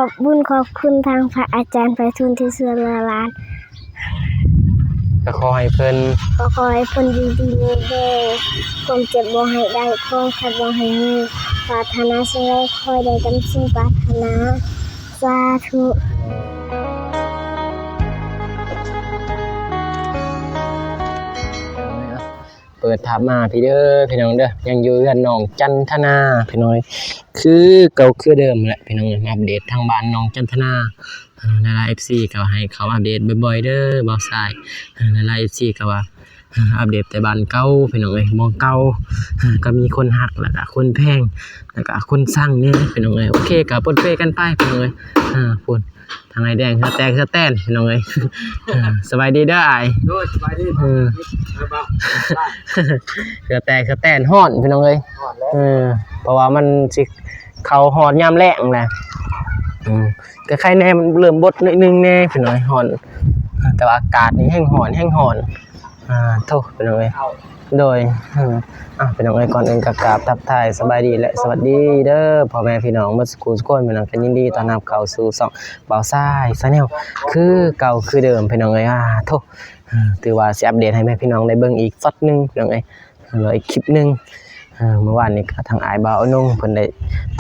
อบบุญขอบคุณทางพระอาจารย์ไพฑูรย์ที่ช่วยเหลือหลานก็ขอให้เพิ่นอยู่ดีมีแรงความเจ็บบ่ให้ได้ความขัดบ่ให้มีปรารถนาสิ่งใดขอให้ได้ดังสิ่งปรารถนาสาธุเปิดทับมาพี่เด้อพี่น้องเด้อยังอยู่กันน้องจันทนาพี่น้อยคือเก่าคือเดิมแหละพี่น้องอัปเดตทางบ้านน้องจันทนาในไลน์ FC ก็ให้เขาอัปเดตบ่อยๆเด้อบ่าวสายในไลน์ FC ก็ว่าอัปเดตแต่บ้านเก่าพี่น้องเอ้ยมองเก่าก็มีคนฮักแล้วก็คนแพงแล้วก็คนสร้างเนี่ยพี่น้องเอ้ยโอเคก็ปนเปกันไปพี่น้องเอ้ยพูดทางไอ้แดงเสื้อแตกเสื้อแต้นพี่น้องเอ้ยสบายดีเด้ออ้ายสบายดีเสื้อแตกเสื้อแต้นฮ้อนพี่น้องเอ้ยเพราะว่ามันสิเข้าฮ้อนยามแล้งแหละก็ใครแน่มันเริ่มบดนิดนึงแน่พี่น้อยฮ้อนแต่ว่าอากาศนี่แห้งฮ้อนโทษพี่น้อยโดยพี่น้องก่อนอื่นก็กราบทักทายสบายดีและสวัสดีเด้อพ่อแม่พี่น้องเมื่อสักครู่ทุกคนพี่น้องกันยินดีต้อนรับเข้าสู่ช่องบ่าวซ้ายชาแนลคือเก่าคือเดิมพี่น้องโทษถือว่าสิอัปเดตให้แม่พี่น้องได้เบิ่งอีกสักนึงพี่น้องเหลืออีกคลิปนึงเมื่อวานนี้ก็ทางอ้ายบ่าวนุ่งเพิ่นได้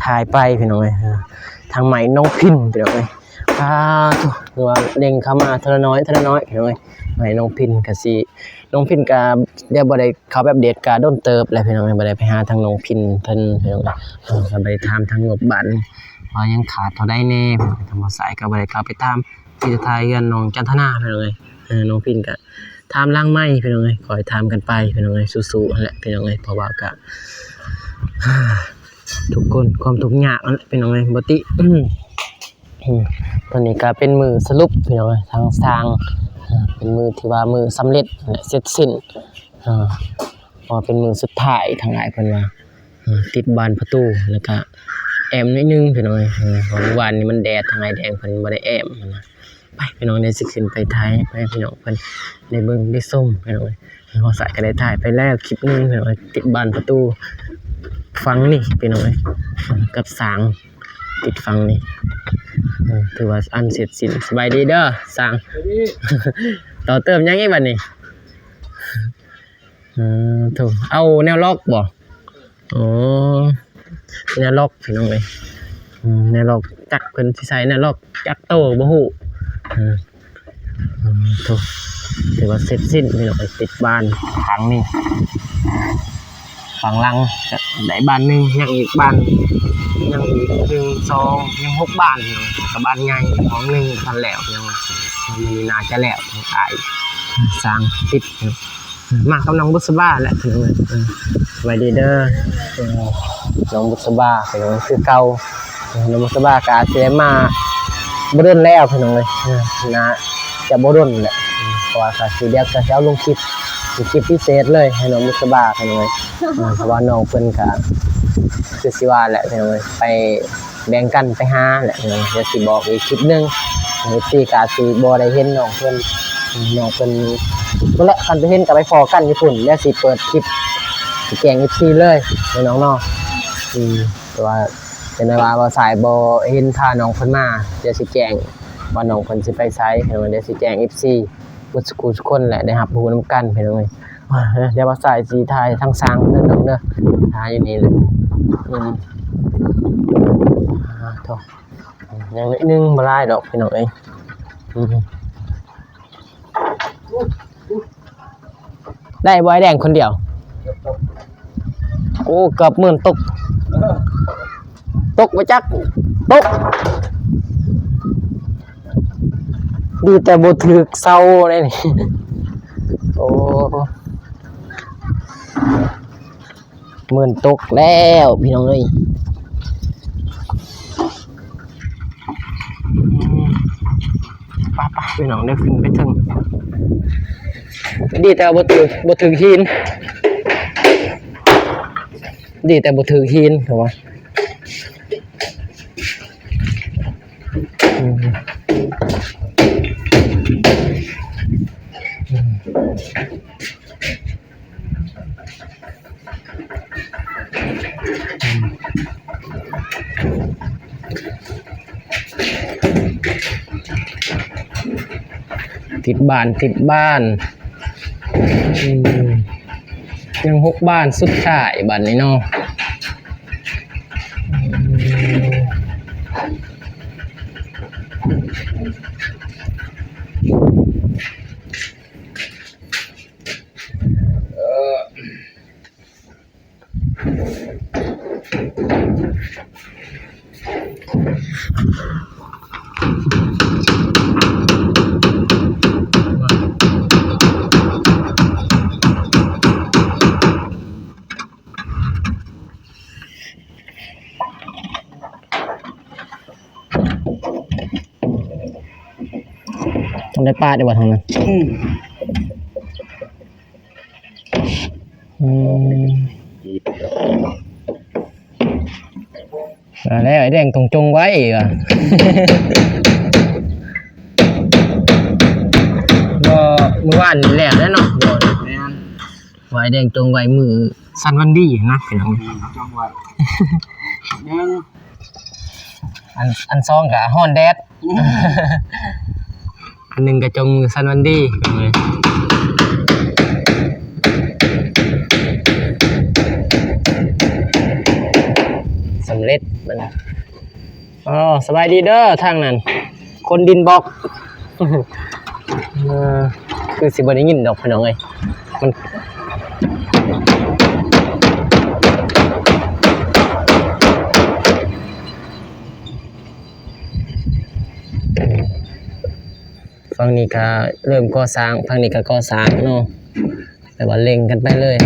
ถ่ายไปพี่น้องทางใหม่น้องพินพี่น้องคือว่าเด้งเข้ามาเทละน้อยพี่น้องใหม่น้องพินก็สิน้องพินก็เดี๋ยวบ่ได้เข้าแบบเดทก็โดนเติบแล้วพี่น้องบ่ได้ไปหาทางน้องพินเพิ่นพี่น้องก็ไปถามทางงบบัตรว่ายังขาดเท่าใดแน่ทางบ่สายก็บ่ได้เข้าไปถามที่จะทายกันน้องจันทนาพี่น้องน้องพินก็ถามล่างไม้พี่น้องขอให้ถามกันไปพี่น้องสู้ๆนั่นแหละพี่น้องเพราะว่าก็ทุกคนความทุกข์ยากนั่นแหละพี่น้องบ่ติตอนนี้ก็เป็นมือสรุปพี่น้องทางสร้างเป็นมือที่ว่ามือสำเร็จเสร็จสิ้นพอเป็นมือสุดท้ายทางหลายเพิ่นว่าติดบานประตูแล้วก็แอมนิดนึงพี่น้องเพราะวันนี้มันแดดทางไหนแดงเพิ่นบ่ได้แอมนะไปพี่น้องได้สิขึ้นไปถ่ายให้พี่น้องเพิ่นได้เบิ่งได้ส้มพี่น้องพอสายก็ได้ถ่ายไปแล้วคลิปนึงพี่น้องติดบานประตูฟังนี่พี่น้องกับสางติดฟังนี่ถือว่าอันเสร็จสิ้นสบายดีเด้อสร้างต่อเติมยังไงบัดนี้ถูกเอาแนวล็อกบ่อ๋อแนวล็อกพี่น้องเอ้ยแนวล็อกจักเพิ่นสิใช้แนวล็อกจักโตบ่ฮู้ถูกถือว่าเสร็จสิ้นพี่น้องติดบ้านทางนี้ฝั่งหลังได้บ้านนึงยังอีกบ้านยังอีก1 2ยัง6บ้านอยู่กับบ้านใหญ่ของนึงทันแล้วยังมีน่าจะแล้วตายสร้างติดมากับน้องบุษบาแหละถึงสวัสดีเด้อน้องบุษบาเป็นคือเก่าน้องบุษบาก็อาจจะมาบ่ดนแล้วพี่น้องนะจะบ่ดนแหละเพราะว่าก็สิเดียวก็จะเอาลงคลิปพิเศษเลยให้น้องบุษบาพี่น้องเพราะว่าน้องเพิ่นก็คือสิว่าแหละพี่น้องไปแบ่งกันไปหาแหละพี่น้องเดี๋ยวสิบอกอีกคลิปนึงที่ก็สิบ่ได้เห็นน้องเพิ่นนั่นแหละคันไปเห็นก็ไปพอกันญี่ปุ่นแล้วสิเปิดคลิปสิแจ้ง FC เลยให้น้องเนาะแต่ว่าเป็นว่าสายบ่เห็นพาน้องเพิ่นมาเดี๋ยวสิแจ้งว่าน้องเพิ่นสิไปไสเดี๋ยวสิแจ้ง FC ทุกคนแหละได้รับรู้นำกันพี่น้องเดี๋ยวว่าสายสีไทยทั้งสร้างเด้อน้องเด้อหาอยู่นี่เลยโธ่ยังนิดนึงบ่หลายดอกพี่น้องได้บ่ไอ้แดงคนเดียวโอ้เกือบ10,000ตกบ่จักตกดีแต่บ่ถึกเซาได้นี่โอ้10,000ตกแล้วพี่น้องเอ้ยป้าพี่น้องได้ขึ้นไปถึงดีแต่บ่ถึกหินดีแต่บ่ถึกหินเหรอวะ ติดบ้านยัง6 บ้านสุดท้ายบ้านนี้เนาะต้องได้ป้าดีกว่าทางนั้นแล้วไอ้แดงตรงจงไว้อีกอ่ะ ก็เมื่อวานนี่แหละแล้วเนาะไว้แดงจงไว้มือสันวันดีนะพี่น้องจงไว้อันซองกับฮอนแดด อันหนึ่งกับจงมือสันวันดีเลยสำเร็จมันอ๋อสบายดีเด้อทางนั้นคนดินบอก คือสิบได้ยินดอกพี่น้องเอ้ยมันฝั่งนี้ก็เริ่มก่อสร้างฝั่งนี้ก็ก่อสร้างเนาะแต่ว่าเล็งกันไปเลย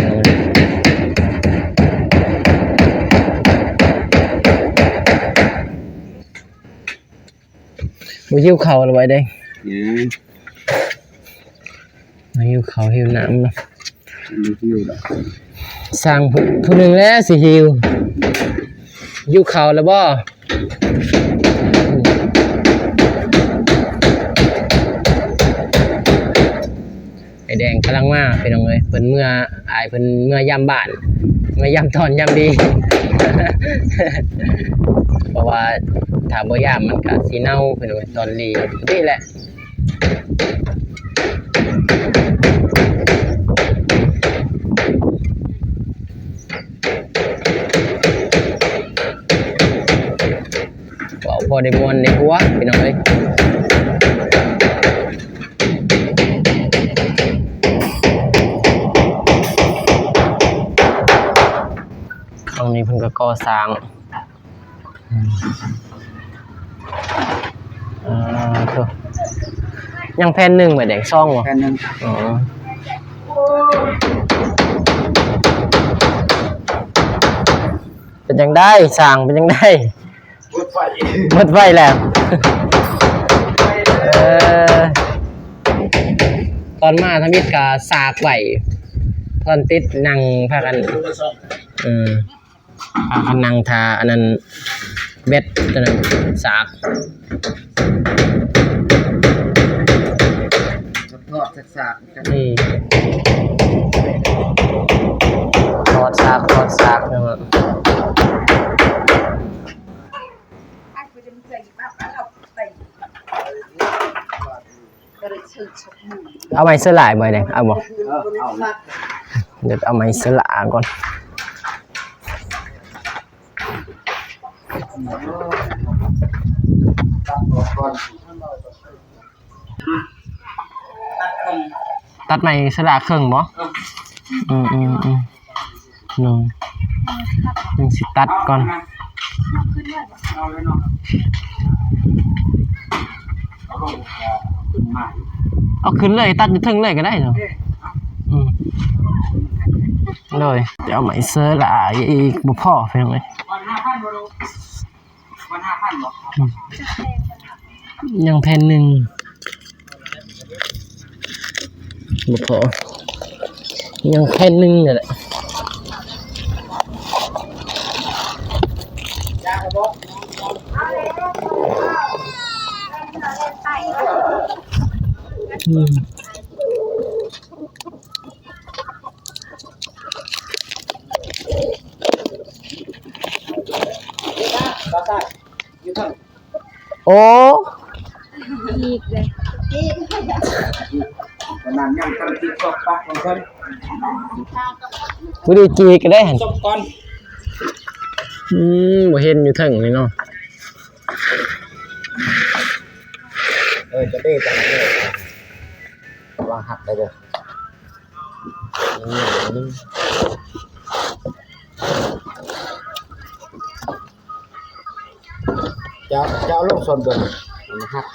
บ่หิวข้าวเอาไว้เด้หิวข้าวหิวน้ำเนาะสร้างผู้หนึ่งแล้วสิหิวข้าวแล้วบ่ไอ้แดงกำลังมาไปน้องเอ้ยเพิ่นเมื่ออายเพิ่นเมื่อยามบ้านเมื่อยามตอนยามดี เพราะว่าถ้าบ่ยามมันก็สิเน่าเพิ่นว่าตอนรีนี่แหละก็พอได้ม่วนในหัวพี่น้องเอ้ยตรงนี้เพิ่นก็ก่อสร้างยังแผ่นหนึ่งเหมือนแดงซ่องวะแผ่นหนึ่งอ๋อเป็นยังได้สร้างเป็นยังได้หมดไฟแล้วตอนมาทำมิตรกาสากไหวตอนติดนั่งพากันพากันนั่งทาอันนั้นเบ็ดตัวนั้นสากทอดสากทอดสากนะมันเอาไม้สลายบ่เนี่ยเอาบ่เดี๋ยวเอาไม้สลายก่อนตัดไม้สลายครึ่งบ่นึงสิตัดก่อนเอาขึ้นเลยตัดอยู่ถึงเลยก็ได้เนาะเลยเดี๋ยวไม้สลายอีกบ่พอเพียงเลยยังแผ่นหนึ่งบ่พอยังแผ่นหนึ่งนี่แหละ โอ้ อีกเลย ขนาดยังตั้งติดตกปากของเพิ่น บ่ได้จีก็ได้หั่น จบก่อน บ่เห็นอยู่เทิงนี่เนาะ จะได้จังเลย วางหักได้เด้อนี่จะเอาลงส่วนเดิมมันหัก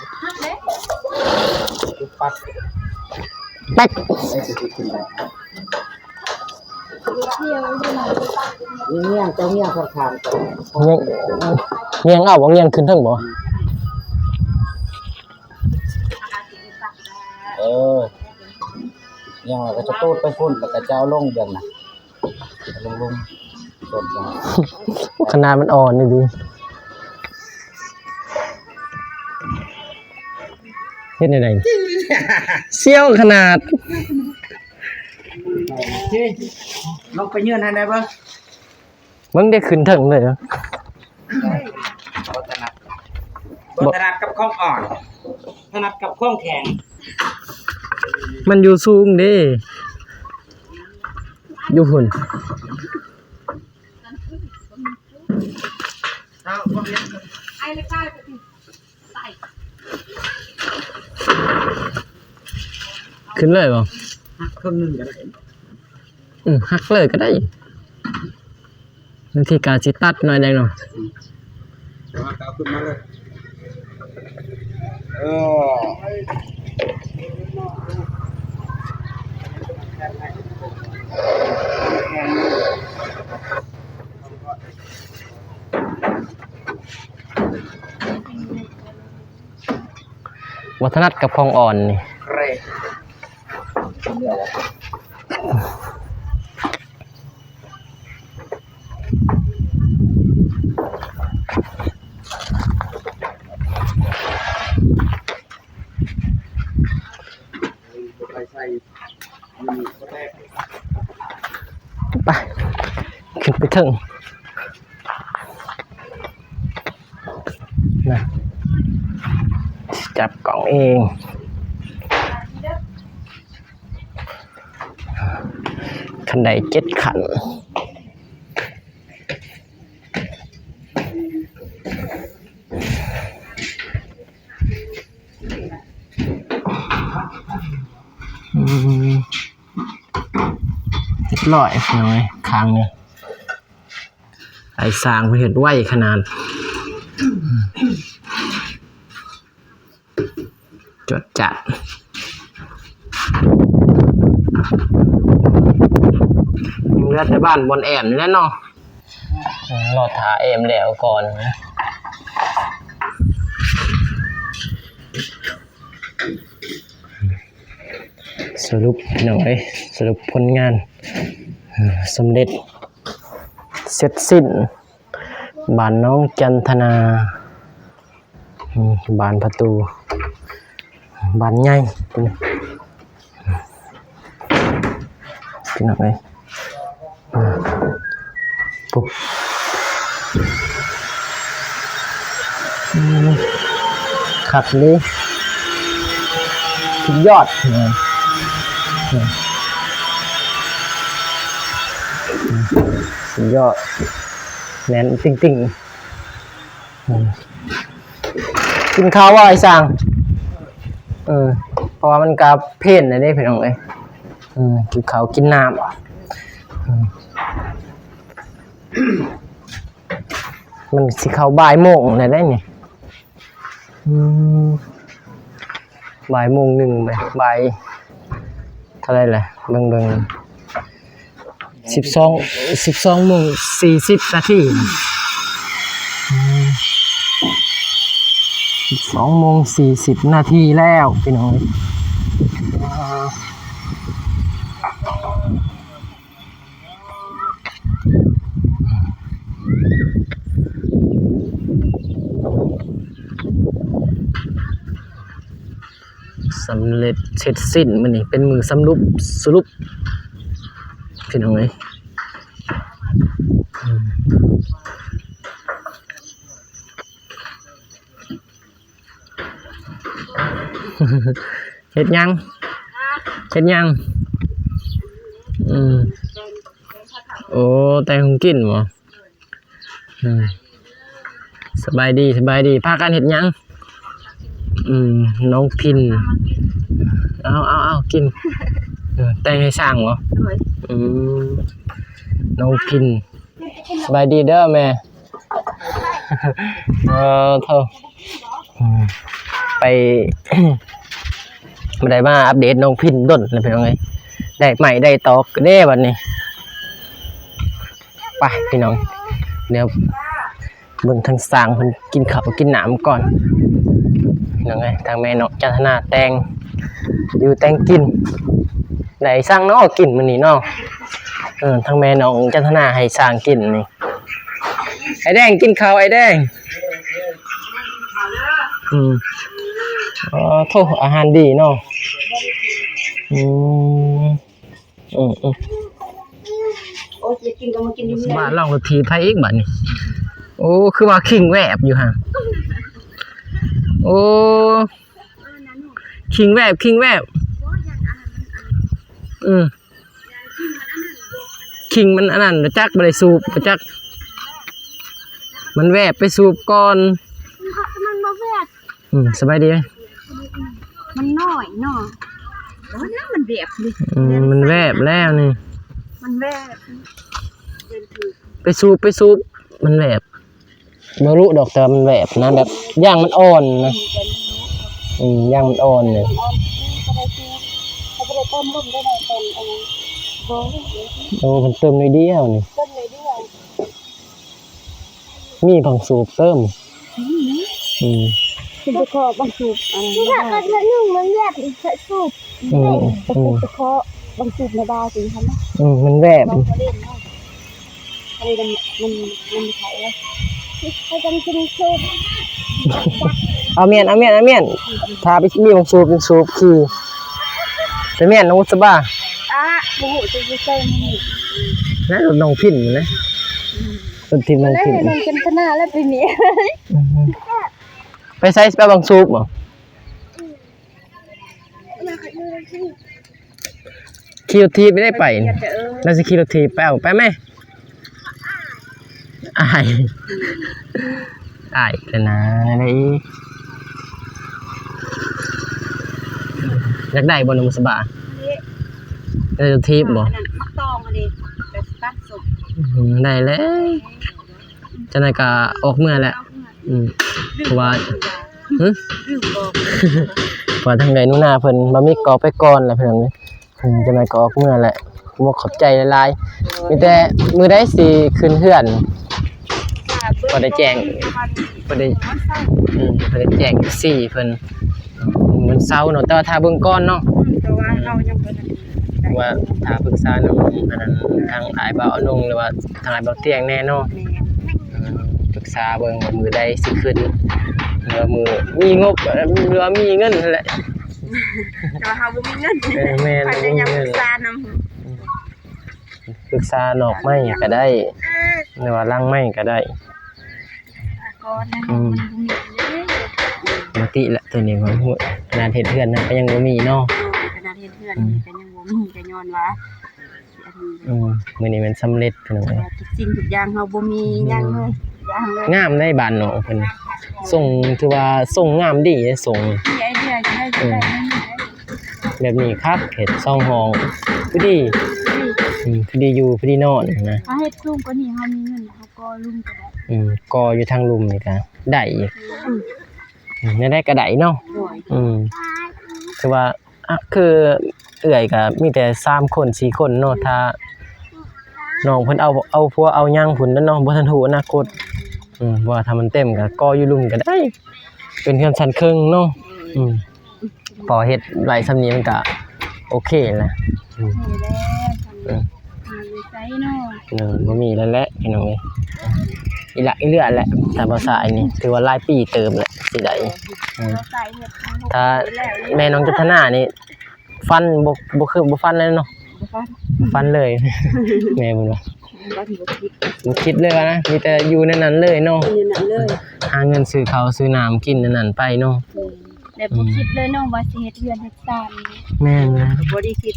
ปัด แป๊ก ไอ้สิขึ้นได้ เที่ยวที่ไหน นี่เงี้ยเจ้าเงี้ยค่อนข้าง เงียงเอาบ่เงียงขึ้นเทิงบ่ เออเงี้ยก็จะตูดไปพุ่นแล้วก็จะเอาลงเดือนน่ะลงสดจัง ขนาดมันอ่อนนี่ดิเฮ็ดได้ไดเสี้ยวขนาด ลงไปยืนให้ได้เบิ่ง มึงได้ขึ้นเทิงเลยเหรอ บ่ถนัดกับข้องอ่อนถนัดกับข้องแข็ง มันอยู่สูงเด้อยู่หุ่น ไอ้เล็กได้ไปดิ ขึ้นเลยบ่ ครึ่งนึงก็ได้ หักเลยก็ได้บางทีกาสิตัดหน่อยได้เนาะ เอาขึ้นมาเลยเออ วัฒนัดกับของอ่อนนี่ เร่เนี่ยแหละไปใส่อยู่ก็แรก ไปขึ้นไปถึงนะจับกล่องเองขันใด7ขันเรียบร้อยน้อยค้างเนี่ยไอ้สร้างเพื่อเห็ดไว้ขนาดจดจัดเลือดในบ้านบนแอมนี่แน่นอนรอถาเอมแล้วก่อนนะสรุปหน่อยสรุปผลงานสำเร็จเสร็จสิ้นบ้านน้องจันทนาบ้านประตูบ้านใหญ่เป็นยังไงปุ๊บขัดเลยสุดยอดสุดยอดแน่นติ่งกินข้าวว่าไอ้สั่งเพราะว่ามันกาเพ่นนะได้พี่น้องเอ้ยกินข้าวกินน้ำมันสิเข้าบ่ายโมงได้ได้นี่บ่ายโมงหนึ่งไปบ่ายเท่าไรแหละเบิ่ง12 โมง 40 นาที12 โมง 40 นาทีแล้วพี่น้องสำเร็จเสร็จสิ้นมันนี่เป็นมือสรุปพี่น้องเอ้ย เฮ็ดหยังเฮ็ดหยังโอ้แต่คงกินบ่สบายดีพากันเฮ็ดหยังน้องพินเอากินแต่งให้สร้างบ่น้องพินสบายดีเด้อแม่เท่าไป บ่ได้มาอัปเดตน้องพินดนเลยพี่น้องเอ้ยได้ใหม่ได้ตอกเด้บัดนี้ไปพี่น้องเดี๋ยวเบิ่งทางสร้างเพิ่นกินข้าวกินน้ำก่อนพี่น้องเอ้ยทางแม่เนาะจันทนาแต่งอยู่แต่งกินได้สร้างเนาะกินมื้อนี้เนาะทางแม่น้องจันทนาให้สร้างกินนี่ไอ้แดงกินข้าวไอ้แดงโทษอาหารดีเนาะโอ้ยกินก็มากินอยู่ บ้านเราก็ทีไผอีกบัดนี้โอ้คือว่าขิงแวบอยู่ฮะโอ้ขิงแวบขิงมันอันนั้นจักบ่ได้สูบจักมันแวบไปสูบก่อนมันบ่แวบสบายดีมั้ยมันน้อยเนาะโอ้นะมันแบบดิมันแวบแล้วนี่มันแวบไปสูบมันแวบบ่รู้ดอกแต่มันแวบนะแบบย่างมันอ่อนนะย่างมันอ่อนเนี่ยโอ้มันเติมเลยเดียวนี่มีผังสูบเติมคือไปขอบางสูบที่ถ้าเกิด1มันแวบอีกสูบไปขอบางสูบในบาสิคั่นนะมันแวบมันไผแล้วให้กันกินสูบเอาเมียนถ้าไปมีผังสูบเป็นสูบคือไปเมียนน้องสบาบ่ฮู้จะใส่นี่นะน้องพินนะเป็นทีมน้องพินน้องจันทนาแล้วปีนี้ไปใส่ไปบางสูบบ่ขี่รถทีไม่ได้ไปน่าจะขี่รถทีไปเอาไปไหมอายเลยนะนี่อยากได้บนน้ำสบาได้รถทีบ่ตองอันนี้แบบตัดสุกได้แล้วจังได๋ก็ออกเมื่อแหละเพราะว่าพอทางใดนู่นน่ะเพิ่นบ่มีกอไปก่อนแหละเพิ่นนี่จังได๋ก็ออกเมื่อแหละบ่ขอบใจหลายๆมีแต่มื้อใดสิขึ้นเฮือนบ่ได้แจ้งบ่ได้แจ้ง4เพิ่นมันเซาเนาะแต่ว่าถ้าเบิ่งก่อนเนาะแต่ว่าเรายังบ่ได้ว่าถ้าปรึกษานำอันนั้นทางอ้ายบ่าวนงหรือว่าทางอ้ายบ่เตียงแน่เนาะปรึกษาเบิ่งว่ามื้อใดสิขึ้นหรือว่ามื้อมีงบหรือว่ามีเงินนั่นแหละแต่ว่าเฮาบ่มีเงินแม่นบ่มีเงินปรึกษานำปรึกษานอกไม้ก็ได้หรือว่าลังไม้ก็ได้ก่อนนะมันบ่ติละตัวนี้ว่าขนาดเฮ็ดเฮือนนะก็ยังบ่มีเนาะขนาดเฮ็ดเฮือนก็ยังบ่มีก็ย้อนว่ามื้อนี้มันสำเร็จเพิ่นว่าทุกสิ่งทุกอย่างเฮาบ่มีหยังเลยงามได้บ้านเนาะเพิ่นส่งถือว่าส่งงามดีส่งไอเดียจะได้แบบนี้ครับเฮ็ด2ห้องพอดีอยู่พอดีนอนนะถ้าเฮ็ดซุ่มกว่านี้เฮามีเงินเฮาก็ลุ่มก็ได้ก็อยู่ทางลุ่มนี่ก็ได้อีกได้ก็ได้เนาะคือว่าคือเอื้อยก็มีแต่3คน4คนเนาะถ้าน้องเพิ่นเอาผัวเอาหยังพุ่นเนาะบ่ทันฮู้อนาคตว่าถ้ามันเต็มก็ก่ออยู่ลุ่มก็ได้เป็นเฮือนชั้นครึ่งเนาะพอเฮ็ดไว้ซำนี้มันก็โอเคแหละใจเนาะบ่มีแล้วแหละพี่น้องเอ้ยอีหละอีเลือแหละแต่ภาษาอันนี้ถือว่าหลายปีเติมแหละสิได้ถ้าแม่น้องจันทนานี่ฟันบ่คือบ่ฟันเลยเนาะฟันเลยแม่เพิ่นว่าบ่คิดเลยว่านะมีแต่อยู่ในนั้นเลยเนาะหาเงินซื้อข้าวซื้อน้ำกินในนั้นไปเนาะ แต่บ่คิดเลยเนาะว่าสิเฮ็ดเรือนเฮ็ดซ่าน แม่นนะ บ่ได้คิด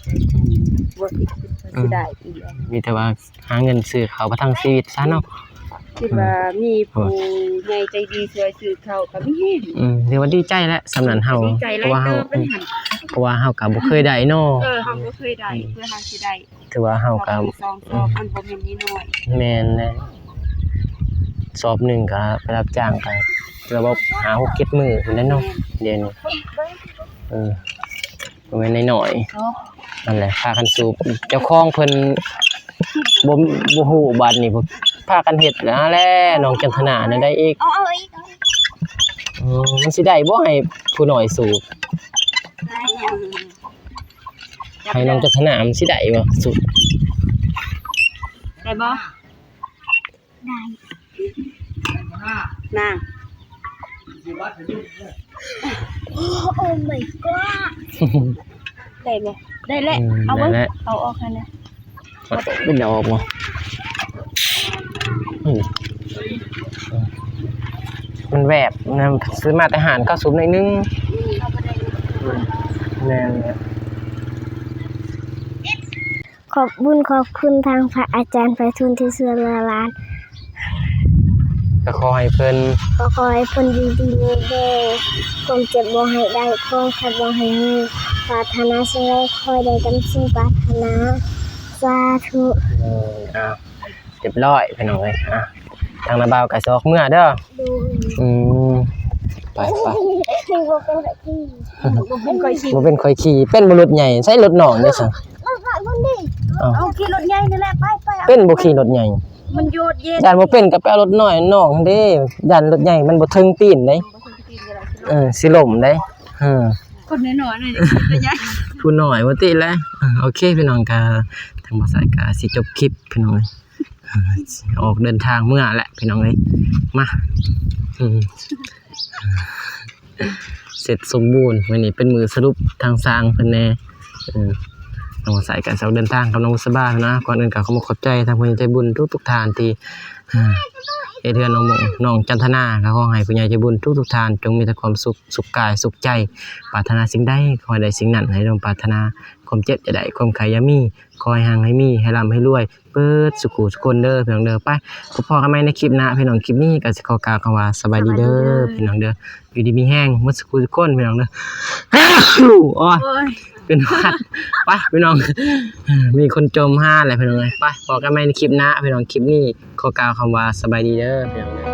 บ่ได้คิดว่าสิได้อีกแล้ว มีแต่ว่าหาเงินซื้อเขาวประทังชีวิตซะเนาะ คิดว่ามีผู้ใหญ่ใจดีช่วยซื้อข้าวก็มีแฮง เดี๋ยวว่าดีใจแล้วสำนั้นเฮา ดีใจห เพ ลาย ราะว่าเฮา เติบเป็นหั่น เพราะว่าเฮาก็บ่เคยได้เนาะ เฮาบ่เคยได้เพื่อเฮาสิได้ ถือว่าเฮาก็ สองสอบมันบ่แม่นนิดหน่อย แม่นเลยสอบหนึ่งก็ไปรับจ้างก็ระบบหา6 7มื้อพุ่นแหล้วเนาะเดี๋ยวนี้บ่แม่นน้อย เนาะ ๆนั่นแหละพากันสูบเจ้าของเพิ่นบ่ฮู้บัดนี้พากันเฮ็ดนะแหละน้องจันทนาน่ะได้อีก เอาอีก มันสิได้บ่ให้ผู้น้อยสูบให้น้องจันทนามันสิได้บ่สูบ ได้บ่ ได้ นาง โอ้ my god ได้บ่ได้แล้วเอา ได้ ไว้ แล้ว เอาออกให้นะ เป็นดอกบ่มันแหวบนะซื้อมาแต่อาหารก็สูบหน่อยนึงแม่น ขอบบุญขอบคุณทางพระอาจารย์ไพฑูรย์ที่ช่วยเหลือหลาน ก็ขอให้เพิ่น ขอให้เพิ่นดีๆมีแรงความเจ็บบ่ให้ได้ความขัดบ่ให้มีปรารถนาสิ่งใดขอให้ได้ดังสิ่งปรารถนาสาธุ เรียบร้อยพี่น้องเอ้ยทางนาบ่าวก็สอกเมื่อเด้อ ดู ไป ให้บ่เป็นแบบที่ บ่เป็นค่อยสิ บ่เป็นข่อยขี่เป็นบ่รถใหญ่ใช้รถน้องเด้อซั่น เอาฝากคนดิ เอาขี่รถใหญ่นี่แหละไปๆ เป็นบ่ขี่รถใหญ่ มันโยดเย็น ย่านบ่เป็นก็ไปเอารถน้อยน้องเด้ย่านรถใหญ่มันบ่ถึงตีนเด้สิล่มเด้คนน้อยๆนี่รถใหญ่ ผู้น้อยบ่ติแล้วโอเคพี่น้องก็ทางบ่สายก็สิจบคลิปพี่น้องเอ้ยออกเดินทางเมื่อแหละพี่น้องเอ้ยมาเสร็จสมบูรณ์วันนี้เป็นมือสรุปทางสร้างเพิ่นแน่ทางบ่สายก็สิออกเดินทางกับน้องบุษบานะก่อนอื่นก็ขอขอบใจทางผู้ใหญ่ใจบุญทุกๆท่านที่เฮ็ดเฮือนน้องจันทนาก็ขอให้ผู้ใหญ่ใจบุญทุกๆท่านจงมีแต่ความสุขกายสุขใจปรารถนาสิ่งใดขอให้ได้สิ่งนั้นให้น้องปรารถนาความเจ็บจะได้ความไข้อย่ามีขอให้ห่างให้มีให้ร่ำให้รวยเปิดสุขุสุคนเด้อพี่น้องเด้อไปพบกันใหม่ในคลิปหน้าพี่น้องคลิปนี้ก็สิขอกล่าวคำว่าสบายดีเด้อพี่น้องเด้ออยู่ดีมีแห้งหมดสุขุสุคนพี่น้องเด้อโอ้ย โอ้ย เป็นหวัดไปพี่น้องมีคนจมห้าอะไรพี่น้องเลยไปพบกันใหม่ในคลิปหน้าพี่น้องคลิปนี้ขอกล่าวคำว่าสบายดีเด้อพี่น้องเด้อ